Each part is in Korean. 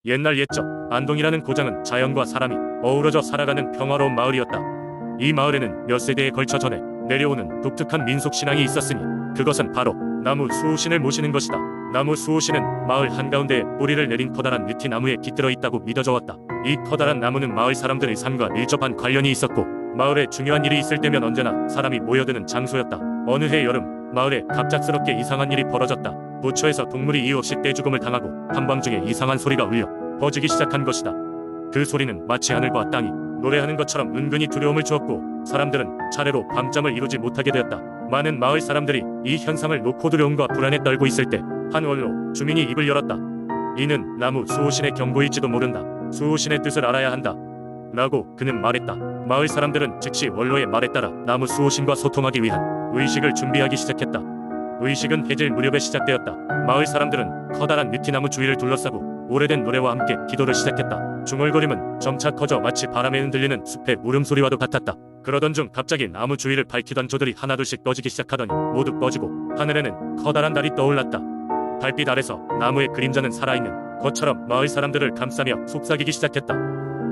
옛날 옛적 안동이라는 고장은 자연과 사람이 어우러져 살아가는 평화로운 마을이었다. 이 마을에는 몇 세대에 걸쳐 전해 내려오는 독특한 민속신앙이 있었으니 그것은 바로 나무 수호신을 모시는 것이다. 나무 수호신은 마을 한가운데에 뿌리를 내린 커다란 느티나무에 깃들어 있다고 믿어져 왔다. 이 커다란 나무는 마을 사람들의 삶과 밀접한 관련이 있었고 마을에 중요한 일이 있을 때면 언제나 사람이 모여드는 장소였다. 어느 해 여름 마을에 갑작스럽게 이상한 일이 벌어졌다. 부처에서 동물이 이유 없이 떼죽음을 당하고 한밤중에 이상한 소리가 울려 퍼지기 시작한 것이다. 그 소리는 마치 하늘과 땅이 노래하는 것처럼 은근히 두려움을 주었고 사람들은 차례로 밤잠을 이루지 못하게 되었다. 많은 마을 사람들이 이 현상을 놓고 두려움과 불안에 떨고 있을 때 한 원로 주민이 입을 열었다. 이는 나무 수호신의 경고일지도 모른다. 수호신의 뜻을 알아야 한다 라고 그는 말했다. 마을 사람들은 즉시 원로의 말에 따라 나무 수호신과 소통하기 위한 의식을 준비하기 시작했다. 의식은 해질 무렵에 시작되었다. 마을 사람들은 커다란 느티나무 주위를 둘러싸고 오래된 노래와 함께 기도를 시작했다. 중얼거림은 점차 커져 마치 바람에 흔들리는 숲의 울음소리와도 같았다. 그러던 중 갑자기 나무 주위를 밝히던 조들이 하나둘씩 꺼지기 시작하더니 모두 꺼지고 하늘에는 커다란 달이 떠올랐다. 달빛 아래서 나무의 그림자는 살아있는 것처럼 마을 사람들을 감싸며 속삭이기 시작했다.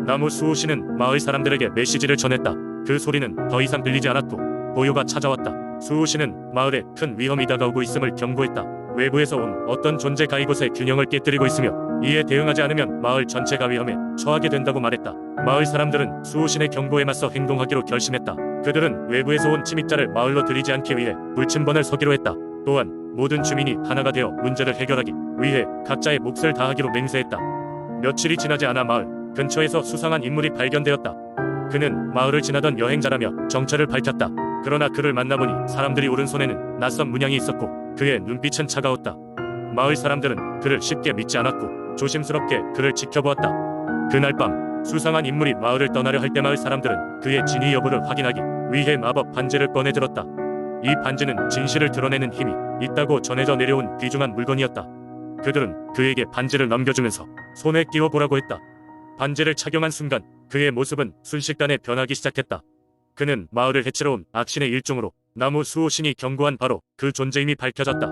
나무 수호신은 마을 사람들에게 메시지를 전했다. 그 소리는 더 이상 들리지 않았고 보요가 찾아왔다. 수호신은 마을에 큰 위험이 다가오고 있음을 경고했다. 외부에서 온 어떤 존재가 이곳의 균형을 깨뜨리고 있으며 이에 대응하지 않으면 마을 전체가 위험에 처하게 된다고 말했다. 마을 사람들은 수호신의 경고에 맞서 행동하기로 결심했다. 그들은 외부에서 온 침입자를 마을로 들이지 않기 위해 불침번을 서기로 했다. 또한 모든 주민이 하나가 되어 문제를 해결하기 위해 각자의 몫을 다하기로 맹세했다. 며칠이 지나지 않아 마을 근처에서 수상한 인물이 발견되었다. 그는 마을을 지나던 여행자라며 정체를 밝혔다. 그러나 그를 만나보니 사람들이 오른손에는 낯선 문양이 있었고 그의 눈빛은 차가웠다. 마을 사람들은 그를 쉽게 믿지 않았고 조심스럽게 그를 지켜보았다. 그날 밤 수상한 인물이 마을을 떠나려 할 때 마을 사람들은 그의 진위 여부를 확인하기 위해 마법 반지를 꺼내 들었다. 이 반지는 진실을 드러내는 힘이 있다고 전해져 내려온 귀중한 물건이었다. 그들은 그에게 반지를 넘겨주면서 손에 끼워보라고 했다. 반지를 착용한 순간 그의 모습은 순식간에 변하기 시작했다. 그는 마을을 해치러 온 악신의 일종으로 나무 수호신이 경고한 바로 그 존재임이 밝혀졌다.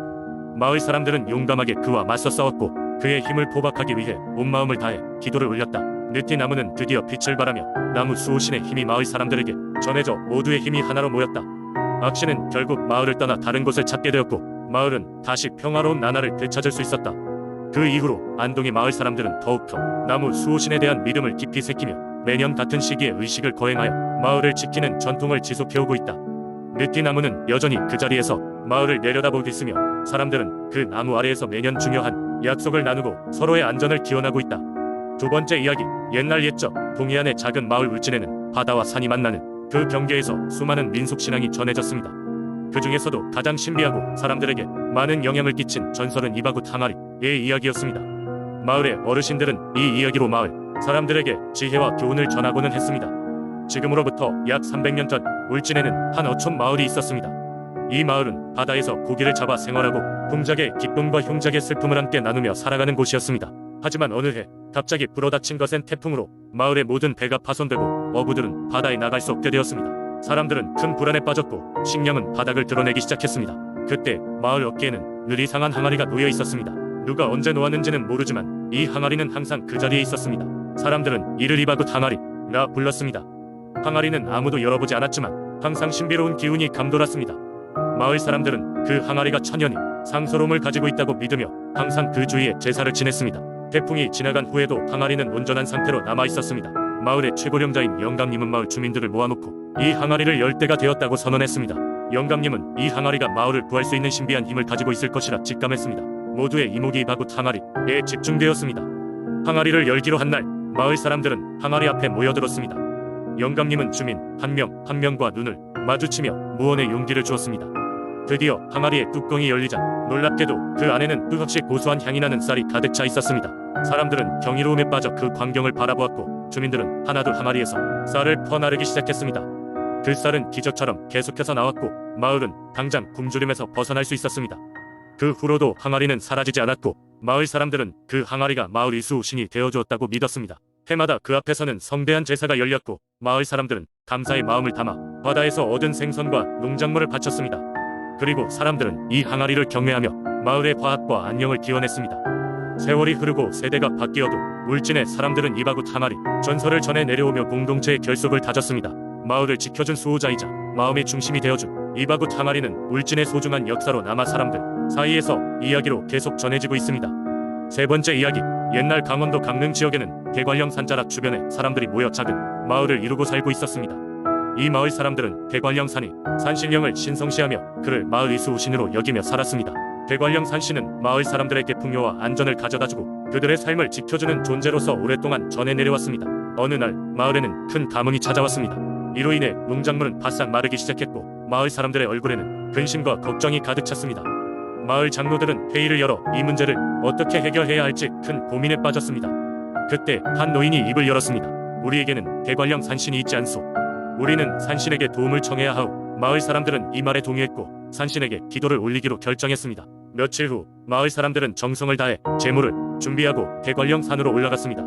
마을 사람들은 용감하게 그와 맞서 싸웠고 그의 힘을 포박하기 위해 온 마음을 다해 기도를 올렸다. 느티나무는 드디어 빛을 발하며 나무 수호신의 힘이 마을 사람들에게 전해져 모두의 힘이 하나로 모였다. 악신은 결국 마을을 떠나 다른 곳을 찾게 되었고 마을은 다시 평화로운 나날을 되찾을 수 있었다. 그 이후로 안동의 마을 사람들은 더욱더 나무 수호신에 대한 믿음을 깊이 새기며 매년 같은 시기에 의식을 거행하여 마을을 지키는 전통을 지속해오고 있다. 느티나무는 여전히 그 자리에서 마을을 내려다보고 있으며 사람들은 그 나무 아래에서 매년 중요한 약속을 나누고 서로의 안전을 기원하고 있다. 두 번째 이야기, 옛날 옛적 동해안의 작은 마을 울진에는 바다와 산이 만나는 그 경계에서 수많은 민속신앙이 전해졌습니다. 그 중에서도 가장 신비하고 사람들에게 많은 영향을 끼친 전설은 이바굿 항아리의 이야기였습니다. 마을의 어르신들은 이 이야기로 마을 사람들에게 지혜와 교훈을 전하고는 했습니다. 지금으로부터 약 300년 전 울진에는 한 어촌 마을이 있었습니다. 이 마을은 바다에서 고기를 잡아 생활하고 풍작의 기쁨과 흉작의 슬픔을 함께 나누며 살아가는 곳이었습니다. 하지만 어느 해 갑자기 불어닥친 거센 태풍으로 마을의 모든 배가 파손되고 어부들은 바다에 나갈 수 없게 되었습니다. 사람들은 큰 불안에 빠졌고 식량은 바닥을 드러내기 시작했습니다. 그때 마을 어깨에는 늘 이상한 항아리가 놓여 있었습니다. 누가 언제 놓았는지는 모르지만 이 항아리는 항상 그 자리에 있었습니다. 사람들은 이를 이바굿 항아리라 불렀습니다. 항아리는 아무도 열어보지 않았지만 항상 신비로운 기운이 감돌았습니다. 마을 사람들은 그 항아리가 천연히 상서로움을 가지고 있다고 믿으며 항상 그 주위에 제사를 지냈습니다. 태풍이 지나간 후에도 항아리는 온전한 상태로 남아있었습니다. 마을의 최고령자인 영감님은 마을 주민들을 모아놓고 이 항아리를 열 때가 되었다고 선언했습니다. 영감님은 이 항아리가 마을을 구할 수 있는 신비한 힘을 가지고 있을 것이라 직감했습니다. 모두의 이목이 이바굿 항아리에 집중되었습니다. 항아리를 열기로 한 날 마을 사람들은 항아리 앞에 모여들었습니다. 영감님은 주민 한 명 한 명과 눈을 마주치며 무언의 용기를 주었습니다. 드디어 항아리의 뚜껑이 열리자 놀랍게도 그 안에는 끝없이 고소한 향이 나는 쌀이 가득 차 있었습니다. 사람들은 경이로움에 빠져 그 광경을 바라보았고 주민들은 하나둘 항아리에서 쌀을 퍼나르기 시작했습니다. 그 쌀은 기적처럼 계속해서 나왔고 마을은 당장 굶주림에서 벗어날 수 있었습니다. 그 후로도 항아리는 사라지지 않았고 마을 사람들은 그 항아리가 마을 이수신이 되어주었다고 믿었습니다. 해마다 그 앞에서는 성대한 제사가 열렸고 마을 사람들은 감사의 마음을 담아 바다에서 얻은 생선과 농작물을 바쳤습니다. 그리고 사람들은 이 항아리를 경외하며 마을의 화합과 안녕을 기원했습니다. 세월이 흐르고 세대가 바뀌어도 울진의 사람들은 이바굿 항아리 전설을 전해 내려오며 공동체의 결속을 다졌습니다. 마을을 지켜준 수호자이자 마음의 중심이 되어준 이바굿 항아리는 울진의 소중한 역사로 남아 사람들 사이에서 이야기로 계속 전해지고 있습니다. 세 번째 이야기. 옛날 강원도 강릉 지역에는 대관령 산자락 주변에 사람들이 모여 작은 마을을 이루고 살고 있었습니다. 이 마을 사람들은 대관령 산이 산신령을 신성시하며 그를 마을의 수호신으로 여기며 살았습니다. 대관령 산신은 마을 사람들에게 풍요와 안전을 가져다주고 그들의 삶을 지켜주는 존재로서 오랫동안 전해 내려왔습니다. 어느 날 마을에는 큰 가뭄이 찾아왔습니다. 이로 인해 농작물은 바싹 마르기 시작했고 마을 사람들의 얼굴에는 근심과 걱정이 가득 찼습니다. 마을 장로들은 회의를 열어 이 문제를 어떻게 해결해야 할지 큰 고민에 빠졌습니다. 그때 한 노인이 입을 열었습니다. 우리에게는 대관령 산신이 있지 않소. 우리는 산신에게 도움을 청해야 하오. 마을 사람들은 이 말에 동의했고 산신에게 기도를 올리기로 결정했습니다. 며칠 후 마을 사람들은 정성을 다해 제물을 준비하고 대관령 산으로 올라갔습니다.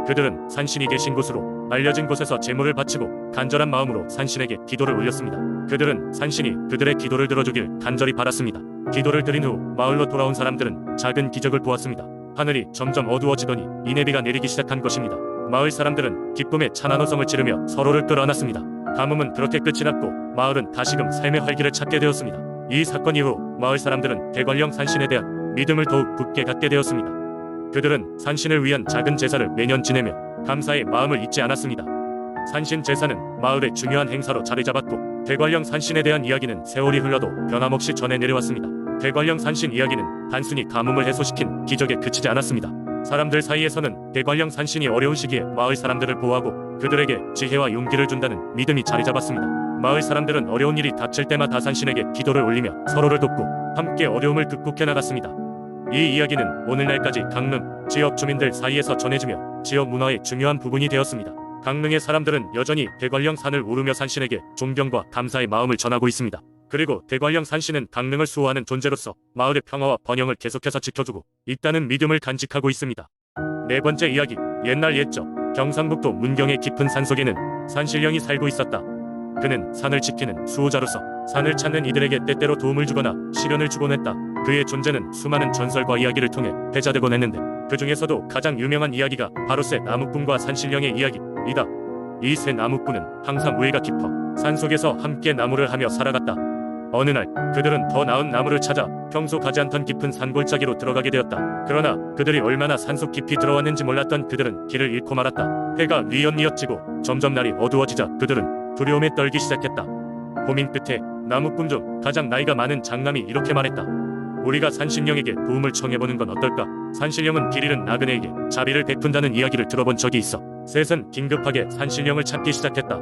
그들은 산신이 계신 곳으로 알려진 곳에서 제물을 바치고 간절한 마음으로 산신에게 기도를 올렸습니다. 그들은 산신이 그들의 기도를 들어주길 간절히 바랐습니다. 기도를 드린 후 마을로 돌아온 사람들은 작은 기적을 보았습니다. 하늘이 점점 어두워지더니 이내비가 내리기 시작한 것입니다. 마을 사람들은 기쁨에 찬한호성을 지르며 서로를 끌어안았습니다. 가뭄은 그렇게 끝이 났고 마을은 다시금 삶의 활기를 찾게 되었습니다. 이 사건 이후 마을 사람들은 대관령 산신에 대한 믿음을 더욱 굳게 갖게 되었습니다. 그들은 산신을 위한 작은 제사를 매년 지내며 감사의 마음을 잊지 않았습니다. 산신 제사는 마을의 중요한 행사로 자리 잡았고 대관령 산신에 대한 이야기는 세월이 흘러도 변함없이 전해 내려왔습니다. 대관령 산신 이야기는 단순히 가뭄을 해소시킨 기적에 그치지 않았습니다. 사람들 사이에서는 대관령 산신이 어려운 시기에 마을 사람들을 보호하고 그들에게 지혜와 용기를 준다는 믿음이 자리 잡았습니다. 마을 사람들은 어려운 일이 닥칠 때마다 산신에게 기도를 올리며 서로를 돕고 함께 어려움을 극복해 나갔습니다. 이 이야기는 오늘날까지 강릉 지역 주민들 사이에서 전해지며 지역 문화의 중요한 부분이 되었습니다. 강릉의 사람들은 여전히 대관령 산을 오르며 산신에게 존경과 감사의 마음을 전하고 있습니다. 그리고 대관령 산신은 강릉을 수호하는 존재로서 마을의 평화와 번영을 계속해서 지켜주고 있다는 믿음을 간직하고 있습니다. 네 번째 이야기. 옛날 옛적 경상북도 문경의 깊은 산속에는 산신령이 살고 있었다. 그는 산을 지키는 수호자로서 산을 찾는 이들에게 때때로 도움을 주거나 시련을 주곤 했다. 그의 존재는 수많은 전설과 이야기를 통해 회자되곤 했는데 그 중에서도 가장 유명한 이야기가 바로 새 나무꾼과 산신령의 이야기이다. 이 새 나무꾼은 항상 우애가 깊어 산속에서 함께 나무를 하며 살아갔다. 어느 날 그들은 더 나은 나무를 찾아 평소 가지 않던 깊은 산골짜기로 들어가게 되었다. 그러나 그들이 얼마나 산속 깊이 들어왔는지 몰랐던 그들은 길을 잃고 말았다. 해가 뉘엿뉘엿 지고 점점 날이 어두워지자 그들은 두려움에 떨기 시작했다. 고민 끝에 나무꾼 중 가장 나이가 많은 장남이 이렇게 말했다. 우리가 산신령에게 도움을 청해보는 건 어떨까? 산신령은 길 잃은 나그네에게 자비를 베푼다는 이야기를 들어본 적이 있어. 셋은 긴급하게 산신령을 찾기 시작했다.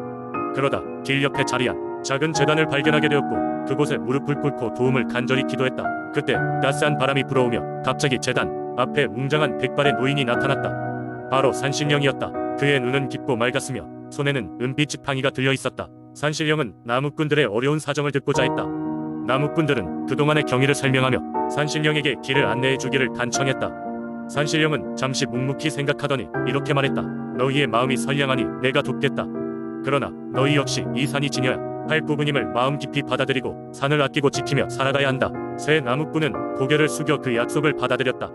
그러다 길 옆에 자리한 작은 제단을 발견하게 되었고 그곳에 무릎을 꿇고 도움을 간절히 기도했다. 그때 따스한 바람이 불어오며 갑자기 제단 앞에 웅장한 백발의 노인이 나타났다. 바로 산신령이었다. 그의 눈은 깊고 맑았으며 손에는 은빛 지팡이가 들려 있었다. 산신령은 나무꾼들의 어려운 사정을 듣고자 했다. 나무꾼들은 그동안의 경위를 설명하며 산신령에게 길을 안내해 주기를 간청했다. 산신령은 잠시 묵묵히 생각하더니 이렇게 말했다. 너희의 마음이 선량하니 내가 돕겠다. 그러나 너희 역시 이 산이 지녀야 할 부분임을 마음 깊이 받아들이고 산을 아끼고 지키며 살아가야 한다. 새 나무꾼은 고개를 숙여 그 약속을 받아들였다.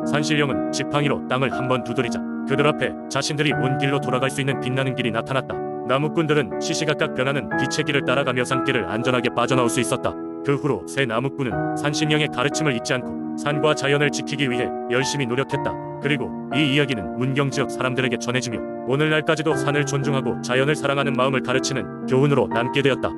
산신령은 지팡이로 땅을 한번 두드리자 그들 앞에 자신들이 온 길로 돌아갈 수 있는 빛나는 길이 나타났다. 나무꾼들은 시시각각 변하는 빛의 길을 따라가며 산길을 안전하게 빠져나올 수 있었다. 그 후로 새 나무꾼은 산신령의 가르침을 잊지 않고 산과 자연을 지키기 위해 열심히 노력했다. 그리고 이 이야기는 문경 지역 사람들에게 전해지며 오늘날까지도 산을 존중하고 자연을 사랑하는 마음을 가르치는 교훈으로 남게 되었다.